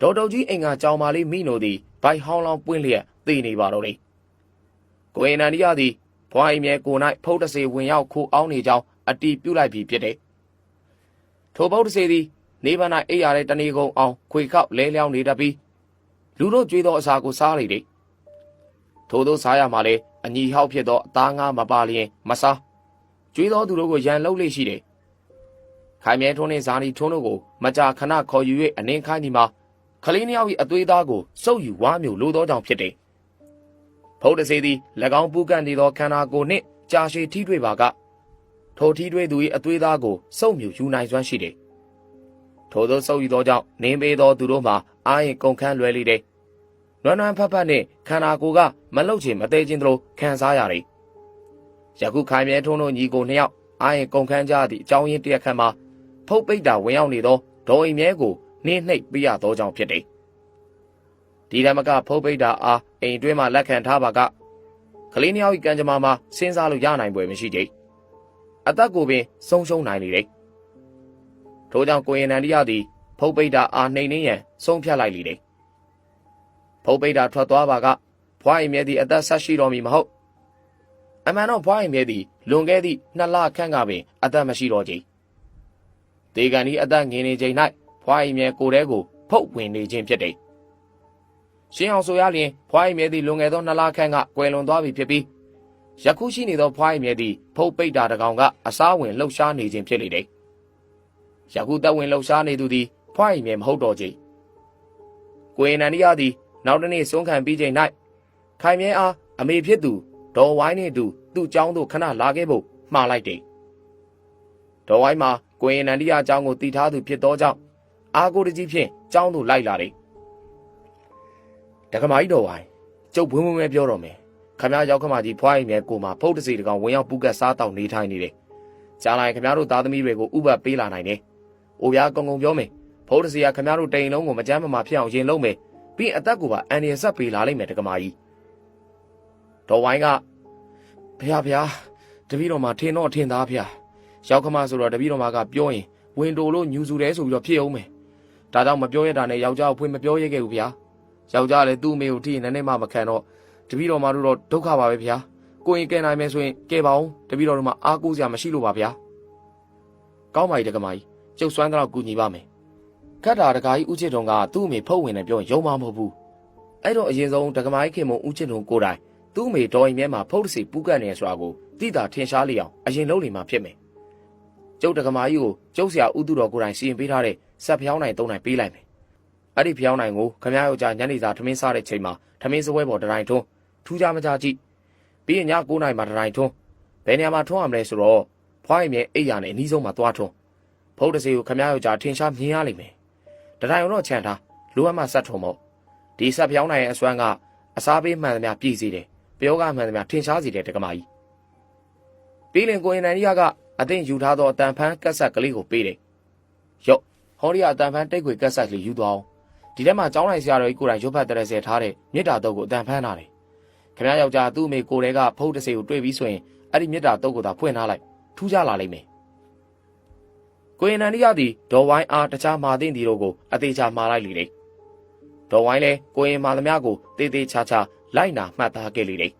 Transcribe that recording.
ဒေါ်တုတ်ကြီးအိမ်ကကြောင်မာလေးမိနိုသည်ဘိုက်ဟောင်းလောင်းပွင့်လျက်သိနေပါတော့လေကိုရင်နန္ဒီရသည်ဘွားအိမ်မြဲကို၌ဖုတ်တစေဝင်ရောက်ခိုးအောင်းနေကြောင်းအတီးပြုတ်လိုက်ပြီးဖြစ်တယ်ထိုဖုတ်တစေသည်နေပန်း၌အိပ်ရတဲ့တနေကုန်အောင်ခွေခောက်လဲလျောင်းနေတတ်ပြီးလူတို့ကြွေးသောအစာကိုစားလေတယ်ထို့သောစားရမှာလေအညီဟောက်ဖြစ်သောအသားငါမပါလျင်မစားကြွေးသောသူတို့ကိုရန်လှုပ်လေရှိတယ်ခိုင်မြဲထွန်းနှင့်ဇာနီထွန်းတို့ကိုမကြာခဏခေါ်ယူ၍အနှင်းခိုင်းသည်မှာခလေးနှစ်ယောက်၏အသွေးသားကိုစုပ်ယူဝါမျိုးလိုသောကြောင့်ဖြစ်တယ်ဖုတ်တစေသည်၎င်းပူးကန့်နေသောခန္ဓာကိုယ်နှင့်ကြာရှည်ထိတွေ့ပါကထိုထိတွေ့သူ၏အသွေးသားကိုစုပ်မြူယူနိုင်စွမ်းရှိတယ်ထိုသောစုပ်ယူသောကြောင့်နင်းပေးသောသူတို့မှာအာရင်ကုန်ခန်းလွယ်လေတယ်နွမ်းနွမ်းဖတ်ဖတ်နှင့်ခန္ဓာကိုယ်ကမလှုပ်ချင်မသေးခြင်းတို့ခံစားရတယ်ယခုခိုင်မြဲထွန်းတို့ညီကိုနှစ်ယောက်အာရင်ကုန်ခန်းကြသည့်အကြောင်းရင်းတရက်ခန့်မှာဖုတ်ပိတ်တာဝင်ရောက်နေသောဒေါ်အိမ်မြဲကိုနှင်းနှိပ်ပြရသောကြောင့်ဖြစ်တယ်ဒီဓမ္မကဖုတ်ပိတ်တာအားအိမ်တွင်းမှာလက်ခံထားပါကကလေးနှစ်ယောက်၏ကံကြမ္မာမှာစဉ်းစားလို့ရနိုင်ပွဲမရှိကြအသက်ကိုပင်ဆုံးရှုံးနိုင်လေတယ်ထို့ကြောင့်ကိုရင်နန္ဒီရသည်ဖုတ်ပိတ်တာအားနှိမ်နှင်းရန်ဆုံးဖြတ်လိုက်လေတယ်ဖုတ်ပိတ်တာထွက်သွားပါကဘွားအိမ်မြဲသည်အသက်ဆက်ရှိတော်မူမဟုတ်အမှန်တော့ဘွားအိမ်မြဲသည်လွန်ခဲ့သည့်2 လခန့်ကပင်အသက်မရှိတော့ကြဒေဂန်ဤအသက်ငင်နေချိန်၌ဘွားအိမ်မြဲကိုယ်တဲကိုဖုတ်ဝင်နေခြင်းဖြစ်တယ်ရှင်းအောင်ဆိုရလျင်ဘွားအိမ်မြဲသည်လွန်ခဲ့သော2 လခန့်ကကွယ်လွန်သွားပြီဖြစ်ပြီးယခုရှိနေသောဘွားအိမ်မြဲသည်ဖုတ်ပိတ်တာတကောင်ကအစားဝင်လှုပ်ရှားနေခြင်းဖြစ်လေတယ်ယခုသက်ဝင်လှုပ်ရှားနေသူသည်ဘွားအိမ်မြဲမဟုတ်တော့ကြကိုရင်နန္ဒီရသည်နောက်တစ်နေ့ဆုံးခံပြီးချိန်၌ခိုင်မြဲအားအမေဖြစ်သူဒေါ်ဝိုင်းနှင့်သူ့เจ้าသို့ခဏလာခဲ့ဖို့မှားလိုက်တယ်ဒေါ်ဝိုင်းမှာကိုရင်နန္ဒီရအကြောင်းကိုတည်ထားသူဖြစ်သောကြောင့်အာကိုတကြီးဖြင့်เจ้าသို့လိုက်လာတယ်တက္ကမကြီးတော်ဝိုင်းကျုပ်ဘွင်းဘွင်းပဲပြောတော့မယ်ခမရောက်ခမကြီးဖွားအိမ်မြဲကိုမှာဖုတ်တစီတကောင်ဝင်ရောက်ပူကတ်စားတောက်နေထိုင်နေတယ်ကြားလိုက်ခမတို့သားသမီးတွေကိုဥပတ်ပေးလာနိုင်တယ်အိုဗျာကုံကုံပြောမယ်ဖုတ်တစီကခမတို့တိန်လုံးကိုမကြမ်းမမာဖြစ်အောင်ရင်လုံးမယ်ပြီးအသက်ကိုပါအန်ရဆက်ပေးလာလိမ့်မယ်တက္ကမကြီးဒေါ်ဝိုင်းကဖះတပည့်တော်မှာထင်တော့ထင်သားဖះရောက်ခမဆိုတော့တပည့်တော်မှာကပြောရင်ဝင်တိုလို့ညူစုတယ်ဆိုပြီးတော့ဖြစ်အောင်မယ်ဒါကြောင့်မပြောရတာနဲ့ယောက်ျားကိုဖွင့်မပြောရခဲ့ဘူးဖះယောက်ျားလည်းသူ့အမေကိုထိရင်လည်းမှမခံတော့တပည့်တော်မှာတော့ဒုက္ခပါပဲဖះကိုရင်ကဲနိုင်မယ်ဆိုရင်ကဲပါအောင်တပည့်တော်တို့မှာအားကိုးစရာမရှိလို့ပါဖះကောင်းပါပြီတက္ကမကြီးကျုပ်စွမ်းတော့ကူညီပါမယ်ခတ်တာတကာကြီးဦးချစ်တုံကသူ့အမေဖုတ်ဝင်တယ်ပြောရင်ယုံမှာမဟုတ်ဘူးအဲ့တော့အရင်ဆုံးတက္ကမကြီးခင်မုံဦးချစ်တုံကိုယ်တိုင်သူ့အမေဒေါ်အိမ်မြဲမှာဖုတ်တစီပူးကတ်နေဆိုတာကိုတိတာထင်ရှားလေအောင်အရင်လုံးနေမှာဖြစ်မယ်ကျုပ်တက္ကမကြီးကိုကျုပ်ဆရာဦးသူတော်ကိုယ်တိုင်စီရင်ပေးထားတဲ့ဆက်ဖျောင်းနိုင်3နိုင်ပေးလိုက်မယ်အဲ့ဒီဖျောင်းနိုင်ကိုခမယောက်ျားညနေစာထမင်းစားတဲ့ချိန်မှာထမင်းစပွဲပေါ်တတိုင်းထွန်းထူးခြားမကြကြည့်ပြီးရင်ည9နိုင်မှာတတိုင်းထွန်းဘယ်နေရာမှာထွန်းရမလဲဆိုတော့ဖွားအိမ်မြဲအိပ်ရနဲ့အနီးဆုံးမှာသွားထွန်းဖုတ်တစီကိုခမယောက်ျားထင်ရှားမြင်ရလိမ့်မယ်တတိုင်းတော့ချန်ထားလိုအပ်မှဆက်ထုံမို့ဒီဆက်ဖျောင်းနိုင်ရဲ့အစွမ်းကအစားပေးမှန်သမျှပြည့်စေတယ်ပြောကမှန်သမျှထင်ရှားစေတယ်တက္ကမကြီးပြီးလင်ကိုရင်နန္ဒီရကအသင်ယူထားသောအတန်ဖန်းကက်ဆက်ကလေးကိုပေးတယ်ရော့ဟောဒီကအတန်ဖန်းတိတ်ခွေကက်ဆက်ကလေးယူသွားအောင်ဒီထဲမှာကျောင်းလိုက်ဆရာတော်ကြီးကိုယ်တိုင်ရုပ်ဖတ်တရဆဲထားတဲ့မြစ်တာတုပ်ကိုအတန်ဖန်းထားတယ်ခင်ဗျားယောက်ျားသူ့အမေကိုယ်တည်းကဖုတ်တစေကိုတွေ့ပြီးဆိုရင်အဲ့ဒီမြစ်တာတုပ်ကိုသာဖွင့်ထားလိုက်ထူးခြားလာလိမ့်မယ်ကိုရင်နန္ဒီရသည်ဒေါ်ဝိုင်းအားတခြားမာသိမ့်ဒီတို့ကိုအသေးချာမှားလိုက်လေတယ်ဒေါ်ဝိုင်းလည်းကိုရင်မာသမျှကိုတေးသေးချာချာလိုက်နာမှတ်သားခဲ့လေတယ်